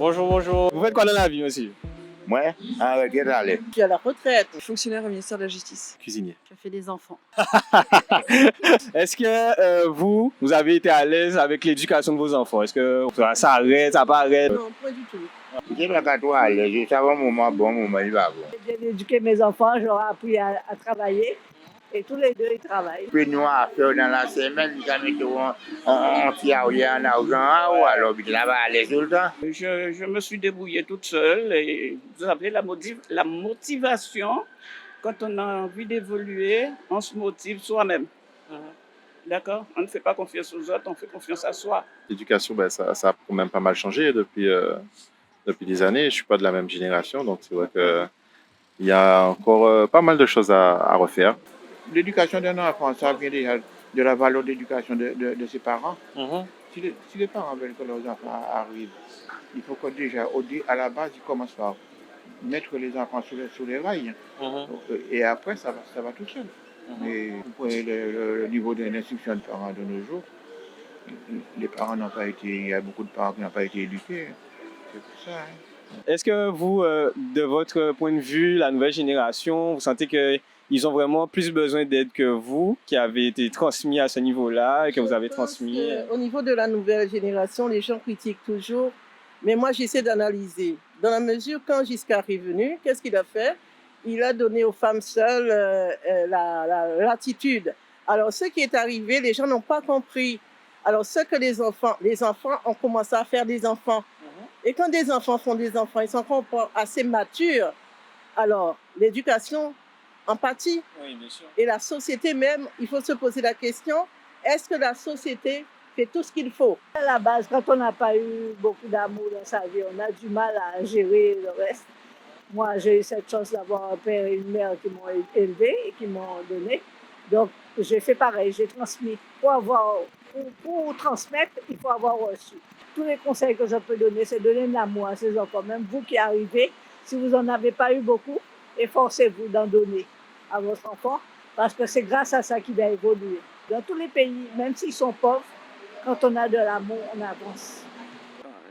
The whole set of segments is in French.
Bonjour, bonjour. Vous faites quoi dans la vie, monsieur? Moi, en retraite, allez. Je suis à la retraite. Fonctionnaire au ministère de la Justice. Cuisinier. Je fais des enfants. Est-ce que vous avez été à l'aise avec l'éducation de vos enfants? Est-ce que ça arrête, ça pas arrête? Non, pas du tout. Je ne pas toi à l'aise. Je savais un moment bon, moment il va bon. J'ai bien éduqué mes enfants, je leur ai appris à travailler. Et tous les deux, ils travaillent. Puis nous, à faire dans la semaine, nous avons un petit en argent, ou alors, il va aller tout le temps. Je me suis débrouillée toute seule et vous savez, la motivation, quand on a envie d'évoluer, on se motive soi-même. D'accord? On ne fait pas confiance aux autres, on fait confiance à soi. L'éducation, ça a quand même pas mal changé depuis des années. Je ne suis pas de la même génération, donc c'est vrai qu'il y a encore pas mal de choses à refaire. L'éducation d'un enfant, ça vient déjà de la valeur d'éducation de ses parents. Si les parents veulent que leurs enfants arrivent, il faut que déjà, à la base, ils commencent par mettre les enfants sur les rails. Et après, ça va tout seul. Et vous prenez le niveau de l'instruction des parents de nos jours, les parents n'ont pas été, il y a beaucoup de parents qui n'ont pas été éduqués. C'est pour ça. Est-ce que vous, de votre point de vue, la nouvelle génération, vous sentez qu'ils ont vraiment plus besoin d'aide que vous, qui avez été transmis à ce niveau-là et que vous avez transmis? Au niveau de la nouvelle génération, les gens critiquent toujours. Mais moi, j'essaie d'analyser. Dans la mesure, quand Giscard est venu, qu'est-ce qu'il a fait? Il a donné aux femmes seules la latitude. Alors, ce qui est arrivé, les gens n'ont pas compris. Alors, ce que les enfants ont commencé à faire des enfants. Et quand des enfants font des enfants, ils sont encore assez matures. Alors, l'éducation en pâtit. Oui, bien sûr. Et la société même, il faut se poser la question, est-ce que la société fait tout ce qu'il faut? À la base, quand on n'a pas eu beaucoup d'amour dans sa vie, on a du mal à gérer le reste. Moi, j'ai eu cette chance d'avoir un père et une mère qui m'ont élevé et qui m'ont donné. Donc, j'ai fait pareil, j'ai transmis. Pour transmettre, il faut avoir reçu. Tous les conseils que je peux donner, c'est donner de l'amour à ces enfants. Même vous qui arrivez, si vous n'en avez pas eu beaucoup, efforcez-vous d'en donner à votre enfant, parce que c'est grâce à ça qu'il va évoluer. Dans tous les pays, même s'ils sont pauvres, quand on a de l'amour, on avance.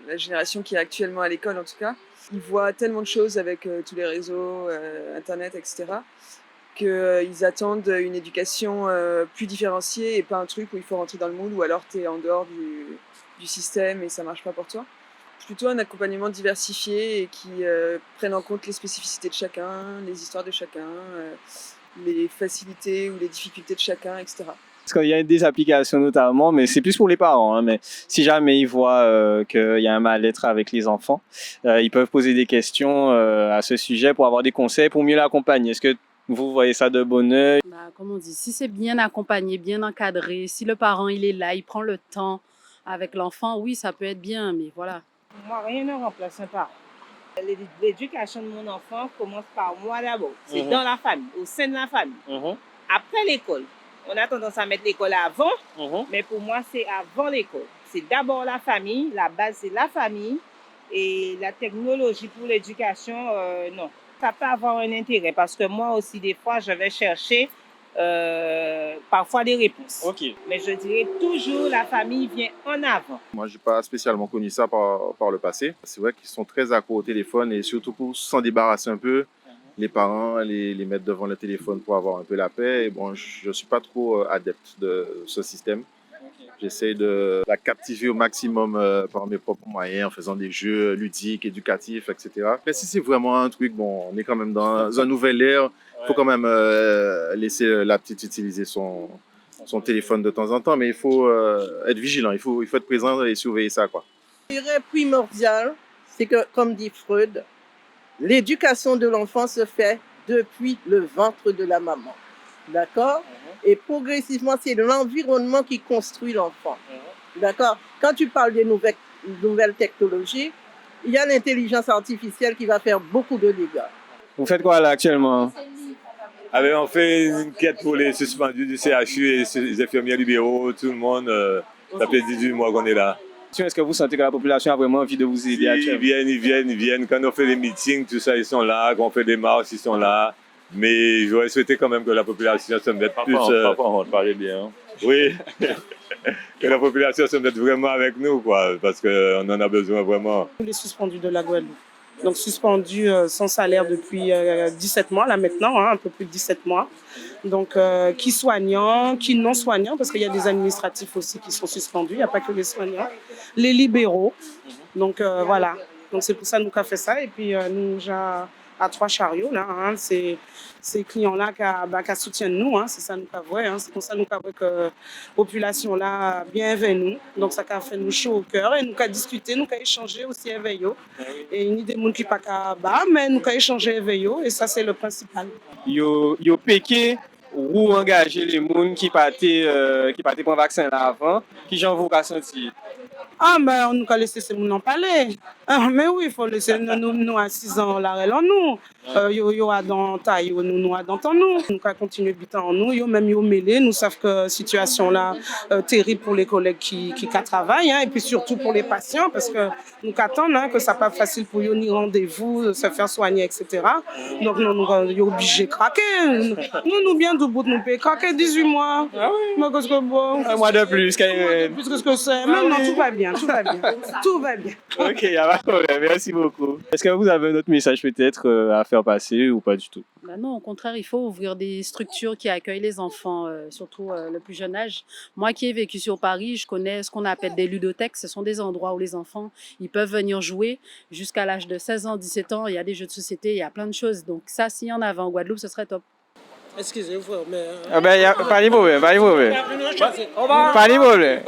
La génération qui est actuellement à l'école, en tout cas, ils voient tellement de choses avec tous les réseaux, Internet, etc., qu'ils attendent une éducation plus différenciée et pas un truc où il faut rentrer dans le moule ou alors tu es en dehors du système et ça marche pas pour toi. Plutôt un accompagnement diversifié et qui prenne en compte les spécificités de chacun, les histoires de chacun, les facilités ou les difficultés de chacun, etc. Parce qu'il y a des applications notamment, mais c'est plus pour les parents. Mais si jamais ils voient qu'il y a un mal-être avec les enfants, ils peuvent poser des questions à ce sujet pour avoir des conseils pour mieux l'accompagner. Est-ce que vous voyez ça de bon œil? Comme on dit, si c'est bien accompagné, bien encadré, si le parent il est là, il prend le temps avec l'enfant, oui, ça peut être bien, mais voilà. Moi, rien ne remplace un parent. L'éducation de mon enfant commence par moi d'abord. C'est dans la famille, au sein de la famille. Après l'école. On a tendance à mettre l'école avant, mais pour moi, c'est avant l'école. C'est d'abord la famille, la base, c'est la famille. Et la technologie pour l'éducation, non. Ça peut avoir un intérêt parce que moi aussi, des fois, je vais chercher parfois des réponses. Mais je dirais toujours la famille vient en avant. Moi, je n'ai pas spécialement connu ça par le passé. C'est vrai qu'ils sont très accros au téléphone et surtout pour s'en débarrasser un peu, les parents les mettent devant le téléphone pour avoir un peu la paix. Et bon, je ne suis pas trop adepte de ce système. J'essaie de la captiver au maximum par mes propres moyens, en faisant des jeux ludiques, éducatifs, etc. Mais si c'est vraiment un truc, bon, on est quand même dans un nouvel ère, il faut quand même laisser la petite utiliser son téléphone de temps en temps, mais il faut être vigilant, il faut être présent et surveiller ça, quoi. Je dirais primordial, c'est que, comme dit Freud, l'éducation de l'enfant se fait depuis le ventre de la maman. D'accord? Et progressivement, c'est l'environnement qui construit l'enfant. D'accord? Quand tu parles des nouvelles technologies, il y a l'intelligence artificielle qui va faire beaucoup de dégâts. Vous faites quoi là actuellement? On fait une quête pour les suspendus du CHU et les infirmiers libéraux, tout le monde. Ça fait 18 mois qu'on est là. Est-ce que vous sentez que la population a vraiment envie de vous aider actuellement? Ils viennent. Quand on fait des meetings, tout ça, ils sont là. Quand on fait des marches, ils sont là. Mais j'aurais souhaité quand même que la population se mette plus... on parlait bien. Oui, que la population se mette vraiment avec nous, quoi, parce qu'on en a besoin vraiment. Il est suspendu de la Guadeloupe. Donc suspendu sans salaire depuis 17 mois, là maintenant, hein, un peu plus de 17 mois. Donc qui soignants, qui non soignants, parce qu'il y a des administratifs aussi qui sont suspendus, il n'y a pas que les soignants. Les libéraux, donc voilà. Donc c'est pour ça que nous avons fait ça. Et puis nous, à 3 chariots, là, hein, ces clients-là qui soutiennent nous, hein, c'est ça nous avons, hein, c'est pour ça nous avons que la population là bien avec nous. Donc ça a fait nous chaud au cœur et nous avons discuté, nous avons échangé aussi avec eux. Et il y a des gens qui ne sont pas bas, mais nous avons échangé avec eux et ça c'est le principal. Yo piqué ou engager les gens qui partaient pour un vaccin là avant, qui j'en vous senti. Ah, ben, on nous a laissé ces gens en parler. Ah, mais oui, il faut laisser nous à 6 ans, la en nous. Yo a dans taille, nous a dans nous. Nous avons continué à en nous. Yo même yo mêlé. Nous savons que la situation là terrible pour les collègues qui travaillent, hein, et puis surtout pour les patients, parce que nous attendons hein, que ça pas facile pour eux ni rendez-vous, se faire soigner, etc. Donc nous sommes obligés de craquer. Nous bien du bout de nous payer craquer 18 mois. Ah oui. Mais qu'est-ce que bon. Un mois de plus. Plus que ce que c'est. Mais non, tout va bien, tout va bien. Tout va bien. Ok, il n'y a pas de problème. Merci beaucoup. Est-ce que vous avez un autre message peut-être à faire passer ou pas du tout? Ben non, au contraire, il faut ouvrir des structures qui accueillent les enfants, surtout le plus jeune âge. Moi qui ai vécu sur Paris, je connais ce qu'on appelle des ludothèques. Ce sont des endroits où les enfants ils peuvent venir jouer jusqu'à l'âge de 16 ans, 17 ans. Il y a des jeux de société, il y a plein de choses. Donc ça, s'il y en avait en Guadeloupe, ce serait top. Excusez-moi, mais... Ah ben, pas de problème, pas de problème. Pas de problème.